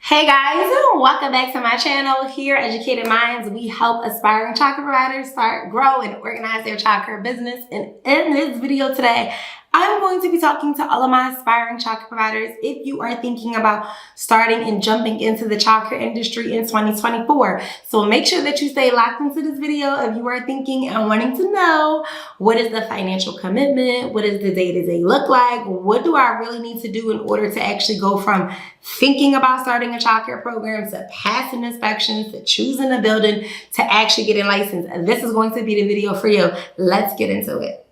Hey guys, welcome back to my channel. Here, Educated Minds, we help aspiring childcare providers start, grow, and organize their childcare business. And in this video today, I'm going to be talking to all of my aspiring childcare providers. If you are thinking about starting and jumping into the childcare industry in 2024, so make sure that you stay locked into this video if you are thinking and wanting to know what is the financial commitment, what does the day-to-day look like, what do I really need to do in order to actually go from thinking about starting a childcare program to passing inspections to choosing a building to actually getting licensed. This is going to be the video for you. Let's get into it.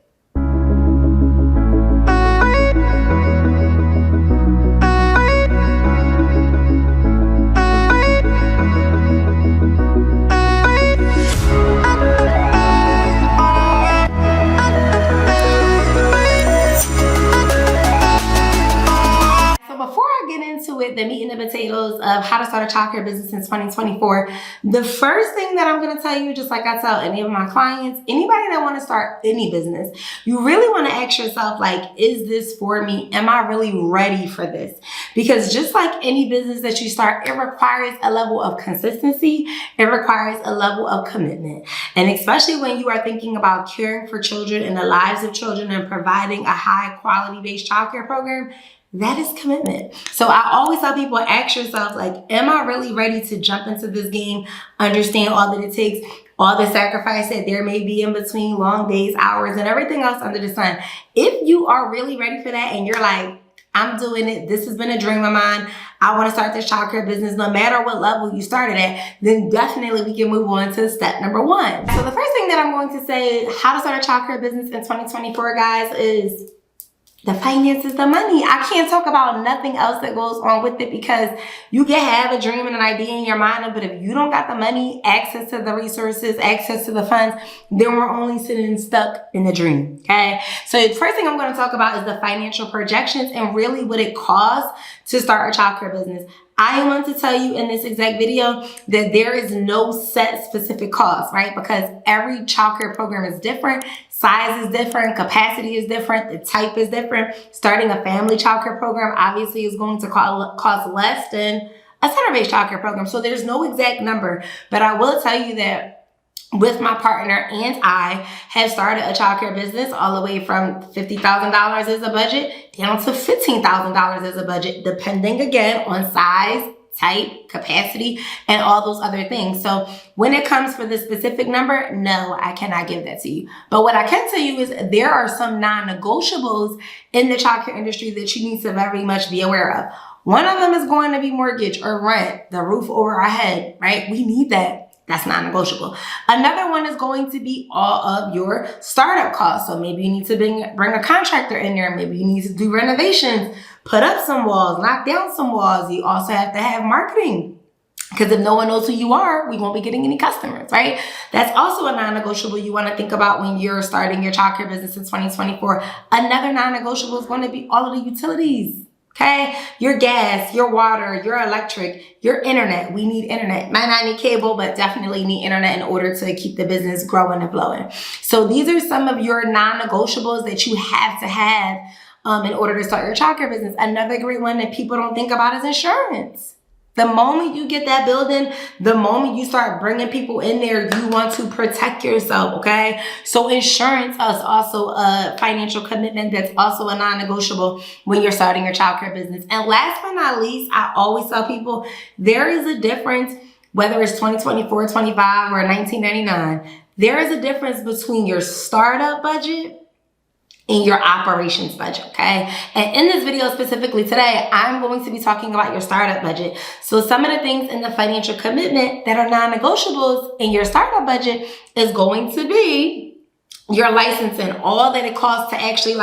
The meat and the potatoes of how to start a childcare business in 2024. The first thing that I'm going to tell you, just like I tell any of my clients, anybody that want to start any business, you really want to ask yourself, like, is this for me? Am I really ready for this? Because just like any business that you start, it requires a level of consistency. It requires a level of commitment. And especially when you are thinking about caring for children and the lives of children and providing a high quality based childcare program, that is commitment. So I always tell people, ask yourself, like, am I really ready to jump into this game, understand all that it takes, all the sacrifice that there may be in between, long days, hours, and everything else under the sun. If you are really ready for that and you're like, I'm doing it, this has been a dream of mine, I want to start this childcare business no matter what level you started at, then definitely we can move on to step number one. So the first thing that I'm going to say, how to start a childcare business in 2024, guys, is the finances, the money. I can't talk about nothing else that goes on with it, because you can have a dream and an idea in your mind, but if you don't got the money, access to the resources, access to the funds, then we're only sitting stuck in the dream, okay? So the first thing I'm going to talk about is the financial projections and really what it costs to start a childcare business. I want to tell you in this exact video that there is no set specific cost, right? Because every childcare program is different. Size is different. Capacity is different. The type is different. Starting a family childcare program obviously is going to cost less than a center-based childcare program. So there's no exact number, but I will tell you that with my partner and I have started a childcare business all the way from $50,000 as a budget down to $15,000 as a budget, depending again on size, type, capacity, and all those other things. So when it comes for the specific number, no, I cannot give that to you. But what I can tell you is there are some non-negotiables in the childcare industry that you need to very much be aware of. One of them is going to be mortgage or rent, the roof over our head, right? We need that. That's non-negotiable. Another one is going to be all of your startup costs. So maybe you need to bring a contractor in there. Maybe you need to do renovations, put up some walls, knock down some walls. You also have to have marketing, because if no one knows who you are, we won't be getting any customers, right? That's also a non-negotiable you want to think about when you're starting your childcare business in 2024. Another non-negotiable is going to be all of the utilities. Okay, your gas, your water, your electric, your internet. We need internet. Might not need cable, but definitely need internet in order to keep the business growing and flowing. So these are some of your non-negotiables that you have to have in order to start your childcare business. Another great one that people don't think about is insurance. The moment you get that building, the moment you start bringing people in there, you want to protect yourself, okay? So insurance is also a financial commitment that's also a non-negotiable when you're starting your childcare business. And last but not least, I always tell people there is a difference, whether it's 2024, 25, or 1999. There is a difference between your startup budget in your operations budget, okay? And in this video specifically today, I'm going to be talking about your startup budget. So some of the things in the financial commitment that are non-negotiables in your startup budget is going to be your licensing, all that it costs to actually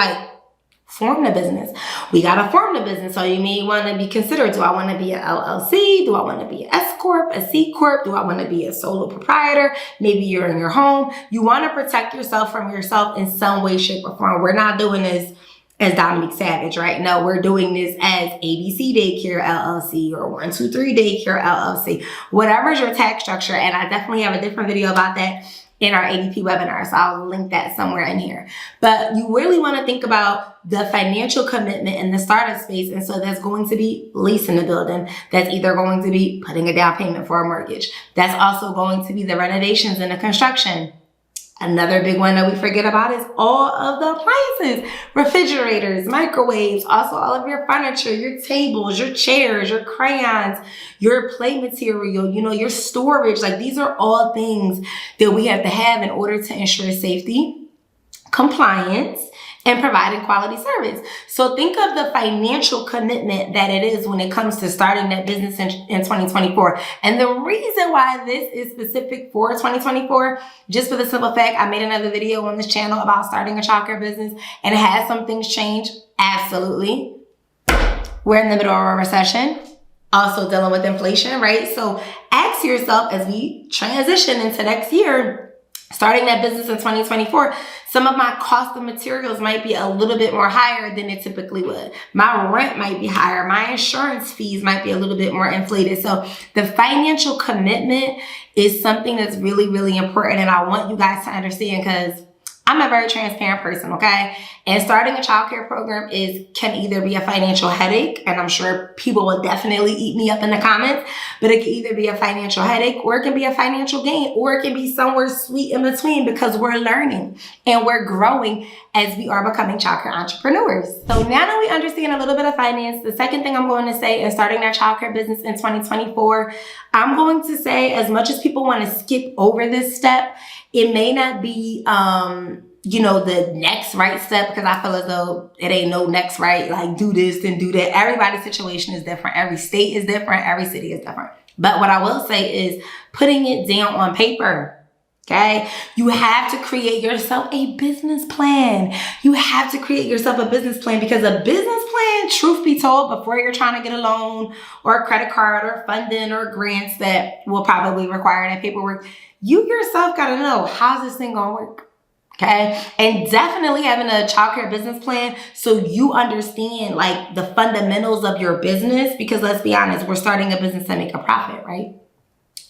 form the business. We gotta form the business. So you may want to be considered, do I want to be an LLC? Do I want to be an S Corp, a C Corp? Do I want to be a solo proprietor? Maybe you're in your home. You want to protect yourself from yourself in some way, shape, or form. We're not doing this as Dominic Savage, right? No, we're doing this as ABC Daycare LLC or 123 Daycare LLC. Whatever's your tax structure, and I definitely have a different video about that in our ADP webinar. So I'll link that somewhere in here. But you really want to think about the financial commitment in the startup space. And so that's going to be leasing the building. That's either going to be putting a down payment for a mortgage. That's also going to be the renovations and the construction. Another big one that we forget about is all of the appliances, refrigerators, microwaves, also all of your furniture, your tables, your chairs, your crayons, your play material, your storage. Like, these are all things that we have to have in order to ensure safety, compliance, and providing quality service. So think of the financial commitment that it is when it comes to starting that business in 2024. And the reason why this is specific for 2024, just for the simple fact, I made another video on this channel about starting a childcare business, and has some things changed? Absolutely. We're in the middle of a recession, also dealing with inflation, right? So ask yourself, as we transition into next year, starting that business in 2024, some of my cost of materials might be a little bit more higher than it typically would. My rent might be higher. My insurance fees might be a little bit more inflated. So the financial commitment is something that's really, really important. And I want you guys to understand, because I'm a very transparent person, okay? And starting a childcare program can either be a financial headache, and I'm sure people will definitely eat me up in the comments, but it can either be a financial headache, or it can be a financial gain, or it can be somewhere sweet in between, because we're learning and we're growing as we are becoming childcare entrepreneurs. So now that we understand a little bit of finance, the second thing I'm going to say is starting that childcare business in 2024, I'm going to say, as much as people want to skip over this step, it may not be, the next right step, because I feel as though it ain't no next right, like do this and do that. Everybody's situation is different. Every state is different. Every city is different. But what I will say is putting it down on paper. Okay. You have to create yourself a business plan. You have to create yourself a business plan, because a business plan, truth be told, before you're trying to get a loan or a credit card or funding or grants that will probably require that paperwork, you yourself got to know, how's this thing going to work? Okay. And definitely having a childcare business plan so you understand like the fundamentals of your business, because let's be honest, we're starting a business to make a profit, right?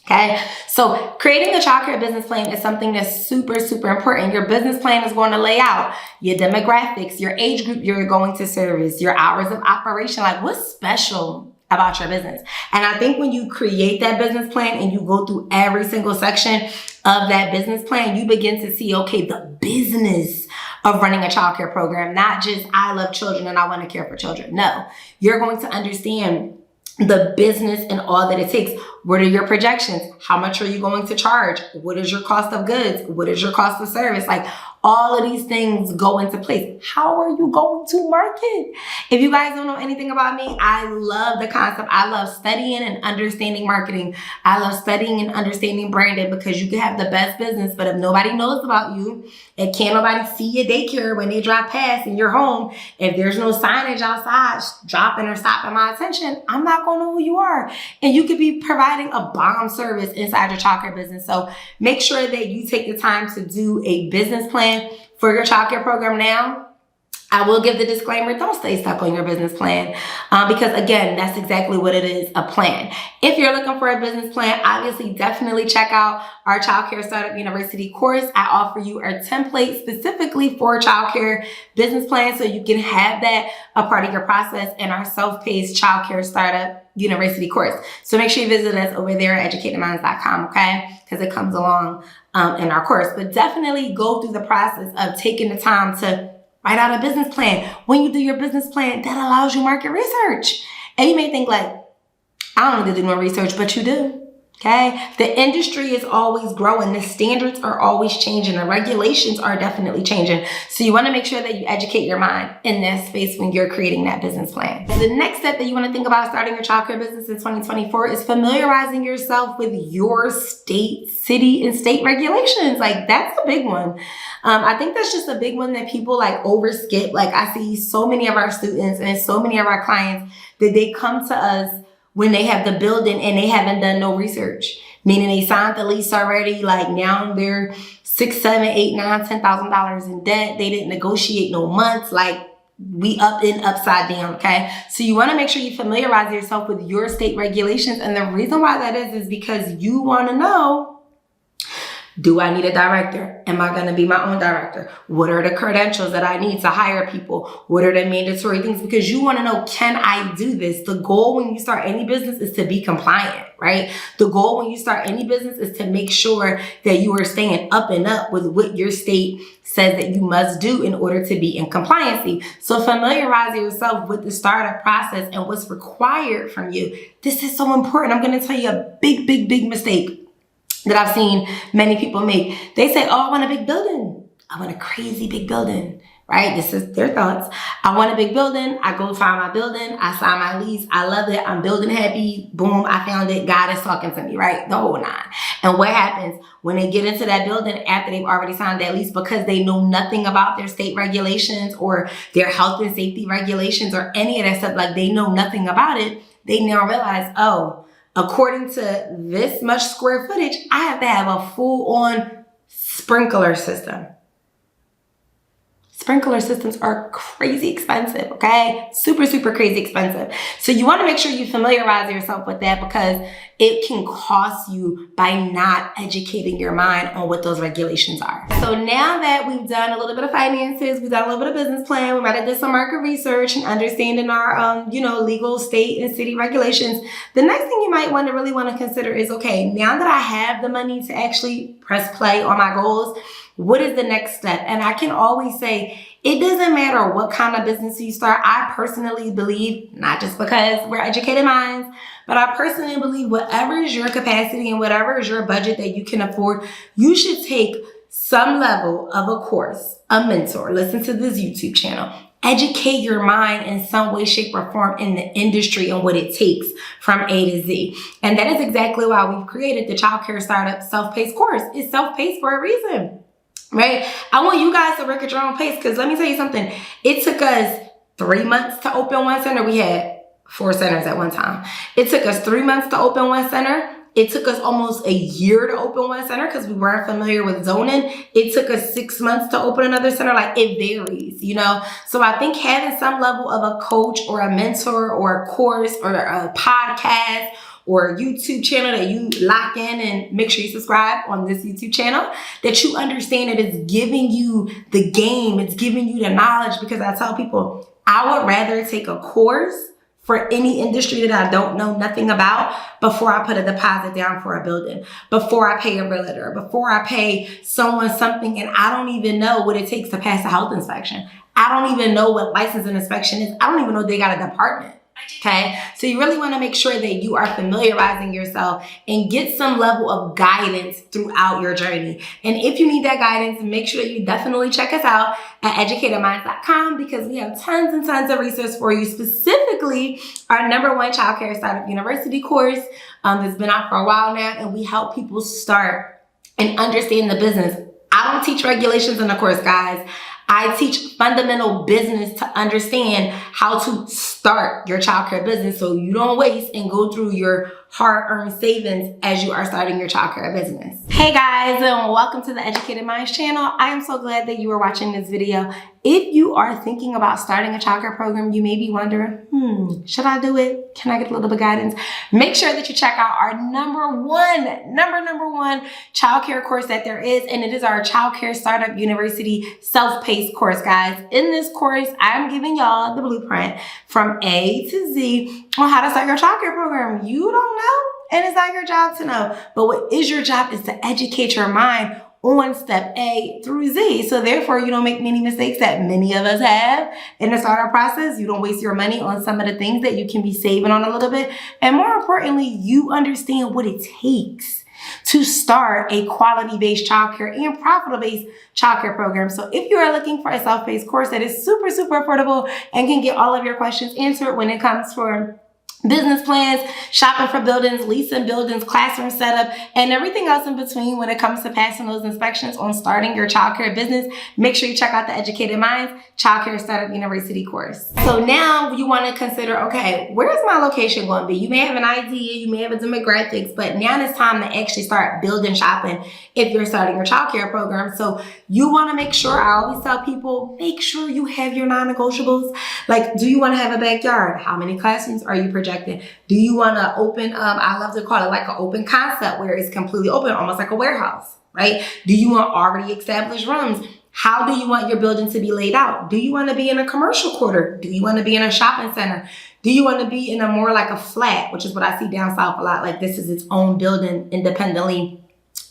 Okay. So creating a childcare business plan is something that's super, super important. Your business plan is going to lay out your demographics, your age group you're going to service, your hours of operation, like what's special about your business. And I think when you create that business plan and you go through every single section of that business plan, you begin to see, okay, the business of running a childcare program, not just I love children and I want to care for children. No, you're going to understand the business and all that it takes. What are your projections? How much are you going to charge? What is your cost of goods? What is your cost of service? Like all of these things go into place. How are you going to market? If you guys don't know anything about me, I love the concept. I love studying and understanding marketing. I love studying and understanding branding, because you can have the best business, but if nobody knows about you, and can't nobody see your daycare when they drive past in your home, if there's no signage outside dropping or stopping my attention, I'm not going to know who you are. And you could be providing a bomb service inside your childcare business. So make sure that you take the time to do a business plan for your childcare program now. I will give the disclaimer, don't stay stuck on your business plan, because again, that's exactly what it is, a plan. If you're looking for a business plan, obviously definitely check out our Childcare Startup University course. I offer you a template specifically for childcare business plan, so you can have that a part of your process in our self-paced Childcare Startup University course. So make sure you visit us over there at educatedmindz.com, okay? Because it comes along in our course. But definitely go through the process of taking the time to write out a business plan. When you do your business plan, that allows you market research. And you may think like, I don't need to do no research, but you do. Okay. The industry is always growing. The standards are always changing. The regulations are definitely changing. So you want to make sure that you educate your mind in that space when you're creating that business plan. The next step that you want to think about starting your childcare business in 2024 is familiarizing yourself with your state, city, and state regulations. Like that's a big one. I think that's just a big one that people like overskip. Like I see so many of our students and so many of our clients that they come to us when they have the building and they haven't done no research, meaning they signed the lease already. Like now they're $6, $7, $8, $9, $10,000 in debt. They didn't negotiate no months. Like we up and upside down. Okay. So you want to make sure you familiarize yourself with your state regulations. And the reason why that is because you want to know Do I need a director? Am I going to be my own director? What are the credentials that I need to hire people? What are the mandatory things? Because you want to know, can I do this? The goal when you start any business is to be compliant, right? The goal when you start any business is to make sure that you are staying up and up with what your state says that you must do in order to be in compliancy. So familiarize yourself with the startup process and what's required from you. This is so important. I'm going to tell you a big mistake that I've seen many people make. They say, oh, I want a big building. I want a crazy big building, right? This is their thoughts. I want a big building. I go find my building. I sign my lease. I love it. I'm building happy. Boom, I found it. God is talking to me, right? The whole nine. And what happens when they get into that building after they've already signed that lease, because they know nothing about their state regulations or their health and safety regulations or any of that stuff, like they know nothing about it, they now realize, oh, according to this much square footage, I have to have a full-on sprinkler system. Sprinkler systems are crazy expensive, okay? Super crazy expensive. So you want to make sure you familiarize yourself with that, because it can cost you by not educating your mind on what those regulations are. So now that we've done a little bit of finances, we've done a little bit of business plan, we might have done some market research and understanding our, legal state and city regulations. The next thing you might really want to consider is, okay, now that I have the money to actually press play on my goals, what is the next step? And I can always say, it doesn't matter what kind of business you start. I personally believe, not just because we're educated minds, but I personally believe whatever is your capacity and whatever is your budget that you can afford, you should take some level of a course, a mentor, listen to this YouTube channel, educate your mind in some way, shape, or form in the industry and what it takes from A to Z. And that is exactly why we've created the Childcare Startup Self-Paced course. It's self-paced for a reason. Right? I want you guys to work at your own pace, because let me tell you something. It took us 3 months to open one center. We had 4 centers at one time. It took us 3 months to open one center. It took us almost a year to open one center because we weren't familiar with zoning. It took us 6 months to open another center. Like, it varies, So I think having some level of a coach or a mentor or a course or a podcast or a YouTube channel that you lock in, and make sure you subscribe on this YouTube channel, that you understand that it's giving you the game, it's giving you the knowledge. Because I tell people, I would rather take a course for any industry that I don't know nothing about before I put a deposit down for a building, before I pay a realtor, before I pay someone something and I don't even know what it takes to pass a health inspection. I don't even know what license and inspection is. I don't even know they got a department. Okay, so you really want to make sure that you are familiarizing yourself and get some level of guidance throughout your journey. And if you need that guidance, make sure that you definitely check us out at educatedmindz.com, because we have tons and tons of resources for you, specifically our #1 Childcare Startup University course that's been out for a while now, and we help people start and understand the business. I don't teach regulations in the course, guys. I teach fundamental business to understand how to start your childcare business so you don't waste and go through your hard-earned savings as you are starting your childcare business. Hey guys, and welcome to the Educated Minds channel. I am so glad that you are watching this video. If you are thinking about starting a childcare program, you may be wondering, should I do it? Can I get a little bit of guidance? Make sure that you check out our number one childcare course that there is, and it is our Childcare Startup University Self-Paced course, guys. In this course, I'm giving y'all the blueprint from A to Z on how to start your childcare program. You don't know, and it's not your job to know. But what is your job is to educate your mind on step A through Z. So therefore, you don't make many mistakes that many of us have in the startup process. You don't waste your money on some of the things that you can be saving on a little bit. And more importantly, you understand what it takes to start a quality-based childcare and profitable-based childcare program. So if you are looking for a self-paced course that is super affordable and can get all of your questions answered when it comes for business plans, shopping for buildings, leasing buildings, classroom setup, and everything else in between when it comes to passing those inspections on starting your childcare business, make sure you check out the Educated Minds Childcare Startup University course. So now you want to consider, okay, where's my location going to be? You may have an idea, you may have a demographics, but now it's time to actually start building shopping if you're starting your childcare program. So you want to make sure, I always tell people, make sure you have your non-negotiables. Like, do you want to have a backyard? How many classrooms are you projecting? Do you want to open, I love to call it like an open concept where it's completely open, almost like a warehouse. right? Do you want already established rooms? How do you want your building to be laid out? Do you want to be in a commercial quarter? Do you want to be in a shopping center? Do you want to be in a more like a flat, which is what I see down south a lot, like this is its own building independently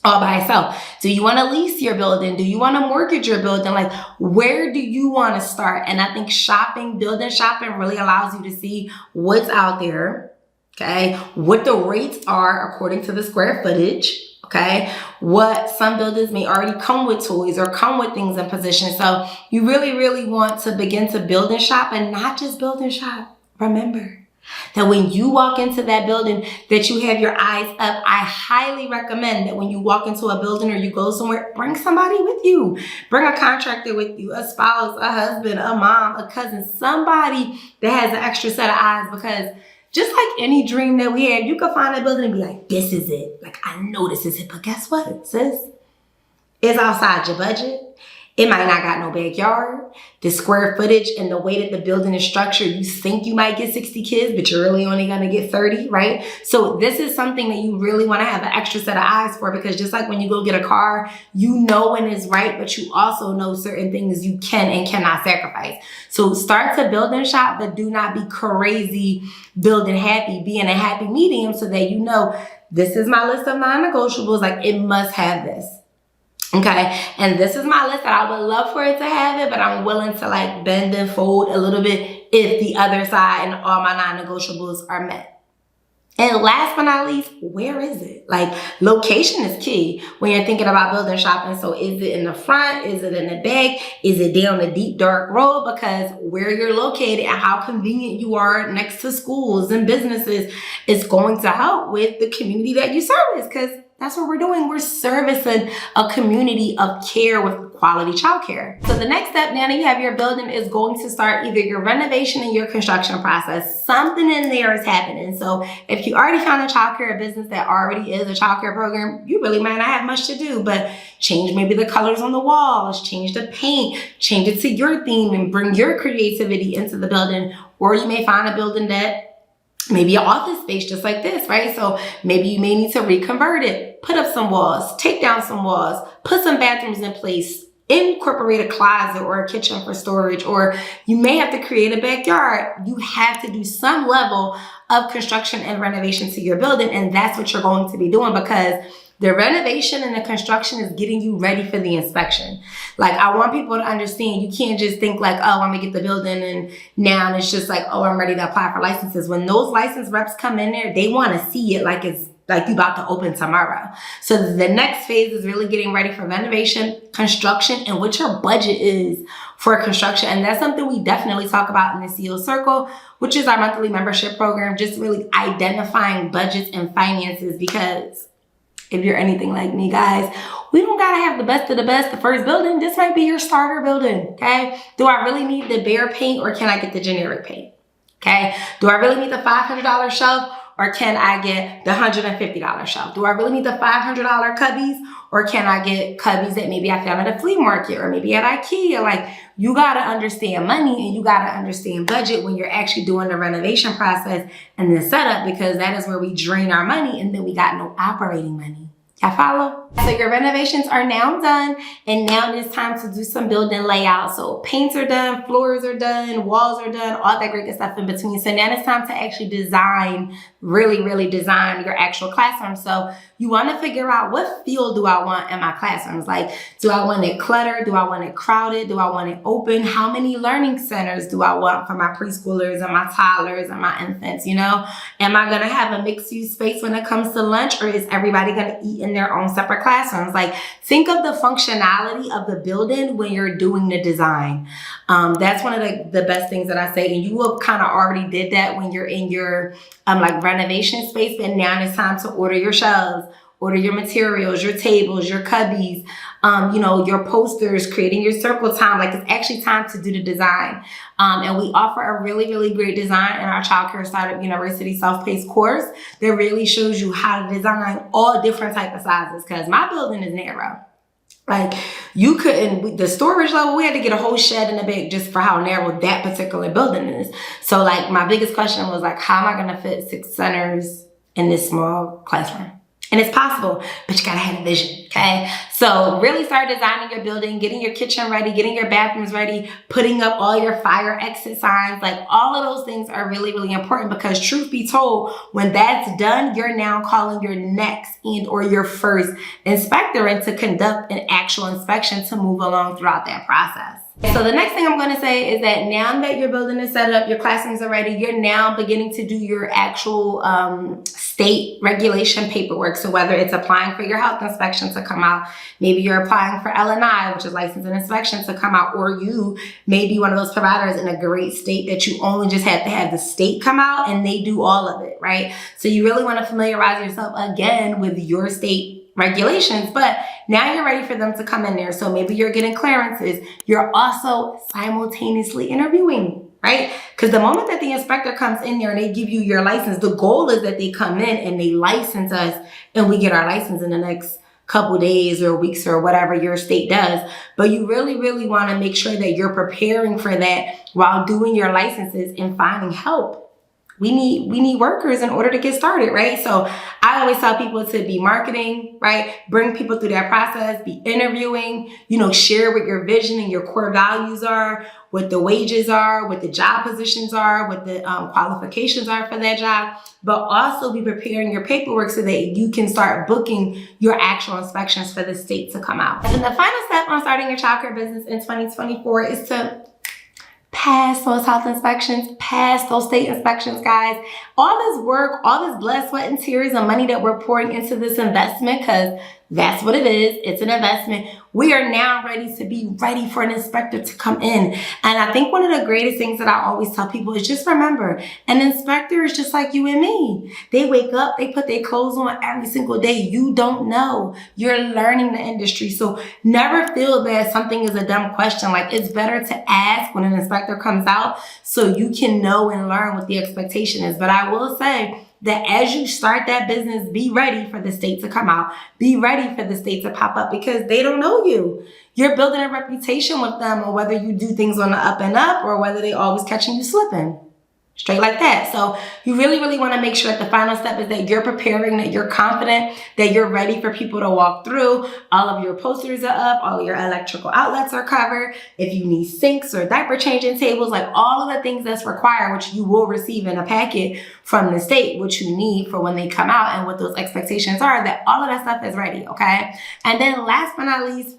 all by itself? Do you want to lease your building? Do you want to mortgage your building? Like, where do you want to start? And I think building shopping really allows you to see what's out there, okay? What the rates are according to the square footage, okay? What some buildings may already come with toys or come with things in position. So you really, really want to begin to build and shop, and not just build and shop. Remember that when you walk into that building, that you have your eyes up. I highly recommend that when you walk into a building or you go somewhere, bring somebody with you. Bring a contractor with you, a spouse, a husband, a mom, a cousin, somebody that has an extra set of eyes, because just like any dream that we have, you can find a building and be like, this is it. Like, I know this is it. But guess what, sis? It's outside your budget. It might not got no backyard. The square footage and the way that the building is structured, you think you might get 60 kids, but you're really only gonna get 30, right? So this is something that you really wanna have an extra set of eyes for, because just like when you go get a car, you know when it's right, but you also know certain things you can and cannot sacrifice. So start to build and shop, but do not be crazy building happy. Be in a happy medium so that you know, this is my list of non-negotiables, like it must have this. Okay, and this is my list that I would love for it to have it, but I'm willing to like bend and fold a little bit if the other side and all my non-negotiables are met. And last but not least, where is it? Like, location is key when you're thinking about building shopping. So is it in the front? Is it in the back? Is it down the deep, dark road? Because where you're located and how convenient you are next to schools and businesses is going to help with the community that you service, because that's what we're doing. We're servicing a community of care with quality childcare. So the next step, now that you have your building, is going to start either your renovation and your construction process. Something in there is happening. So if you already found a childcare business that already is a childcare program, you really might not have much to do, but change maybe the colors on the walls, change the paint, change it to your theme, and bring your creativity into the building. Or you may find a building that maybe an office space just like this, right? So maybe you may need to reconvert it, put up some walls, take down some walls, put some bathrooms in place, incorporate a closet or a kitchen for storage, or you may have to create a backyard. You have to do some level of construction and renovation to your building, and that's what you're going to be doing, because the renovation and the construction is getting you ready for the inspection. Like, I want people to understand, you can't just think like, oh, I'm gonna get the building and now it's just like, oh, I'm ready to apply for licenses. When those license reps come in there, they wanna see it like it's like you about to open tomorrow. So the next phase is really getting ready for renovation, construction, and what your budget is for construction. And that's something we definitely talk about in the CEO Circle, which is our monthly membership program, just really identifying budgets and finances, because if you're anything like me, guys, we don't gotta have the best of the best, the first building. This might be your starter building, okay? Do I really need the bare paint, or can I get the generic paint, okay? Do I really need the $500 shelf, or can I get the $150 shelf? Do I really need the $500 cubbies, or can I get cubbies that maybe I found at a flea market or maybe at IKEA? Like, you gotta understand money and you gotta understand budget when you're actually doing the renovation process and the setup, because that is where we drain our money and then we got no operating money. Y'all follow? So your renovations are now done, and now it's time to do some building layout. So paints are done, floors are done, walls are done, all that great good stuff in between. So now it's time to actually design, really design your actual classroom. So you want to figure out, what feel do I want in my classrooms? Like, do I want it cluttered? Do I want it crowded? Do I want it open? How many learning centers do I want for my preschoolers and my toddlers and my infants, you know? Am I gonna have a mixed use space when it comes to lunch, or is everybody gonna eat in their own separate classrooms? Like, think of the functionality of the building when you're doing the design. That's one of the best things that I say, and you will kind of already did that when you're in your like renovation space, but now it's time to order your shelves, order your materials, your tables, your cubbies, you know, your posters, creating your circle time. Like, it's actually time to do the design. And we offer a really great design in our Childcare Startup University self-paced course that really shows you how to design all different type of sizes, because my building is narrow. Like, you couldn't, the storage level, we had to get a whole shed in the back just for how narrow that particular building is. So like, my biggest question was like, how am I gonna fit 6 centers in this small classroom? And it's possible, but you gotta have a vision, okay? So really start designing your building, getting your kitchen ready, getting your bathrooms ready, putting up all your fire exit signs. Like all of those things are really, really important, because truth be told, when that's done, you're now calling your next or your first inspector in to conduct an actual inspection to move along throughout that process. So the next thing I'm going to say is that now that your building is set up, your classrooms are ready, you're now beginning to do your actual state regulation paperwork. So whether it's applying for your health inspection to come out, maybe you're applying for LNI, which is license and inspection, to come out, or you may be one of those providers in a great state that you only just have to have the state come out and they do all of it, right? So you really want to familiarize yourself again with your state regulations, but now you're ready for them to come in there. So maybe you're getting clearances. You're also simultaneously interviewing, right? Because the moment that the inspector comes in there and they give you your license, the goal is that they come in and they license us and we get our license in the next couple days or weeks or whatever your state does. But you really, really want to make sure that you're preparing for that while doing your licenses and finding help. We need workers in order to get started, right? So I always tell people to be marketing, right? Bring people through that process, be interviewing, share what your vision and your core values are, what the wages are, what the job positions are, what the qualifications are for that job, but also be preparing your paperwork so that you can start booking your actual inspections for the state to come out. And the final step on starting your childcare business in 2024 is to pass those health inspections, pass those state inspections, guys. All this work, all this blood, sweat, and tears and money that we're pouring into this investment, because that's what it is. It's an investment. We are now ready to be ready for an inspector to come in. And I think one of the greatest things that I always tell people is just remember, an inspector is just like you and me. They wake up, they put their clothes on every single day. You don't know. You're learning the industry. So never feel that something is a dumb question. Like, it's better to ask when an inspector comes out so you can know and learn what the expectation is. But I will say that as you start that business, be ready for the state to come out. Be ready for the state to pop up, because they don't know you. You're building a reputation with them, or whether you do things on the up and up or whether they always catching you slipping. Straight like that. So you really, really want to make sure that the final step is that you're preparing, that you're confident, that you're ready for people to walk through. All of your posters are up. All of your electrical outlets are covered. If you need sinks or diaper changing tables, like all of the things that's required, which you will receive in a packet from the state, which you need for when they come out and what those expectations are, that all of that stuff is ready, okay? And then last but not least,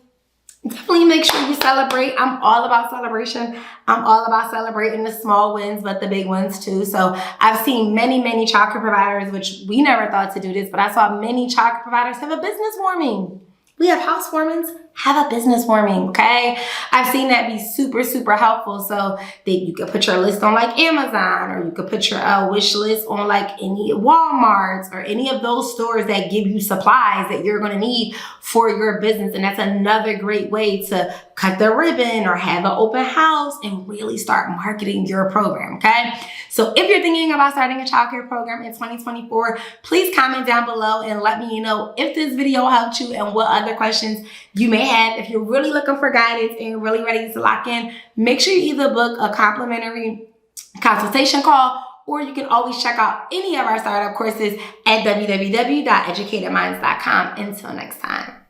definitely make sure you celebrate. I'm all about celebration. I'm all about celebrating the small wins, but the big ones too. So I've seen many childcare providers, which we never thought to do this, but I saw many childcare providers have a business warming. We have housewarmings, have a business warming, okay? I've seen that be super, super helpful. So that you could put your list on like Amazon, or you could put your wish list on like any Walmarts or any of those stores that give you supplies that you're gonna need for your business. And that's another great way to cut the ribbon or have an open house and really start marketing your program, okay? So if you're thinking about starting a childcare program in 2024, please comment down below and let me know if this video helped you and what other questions you may have. If you're really looking for guidance and you're really ready to lock in, make sure you either book a complimentary consultation call, or you can always check out any of our startup courses at www.educatedmindz.com. Until next time.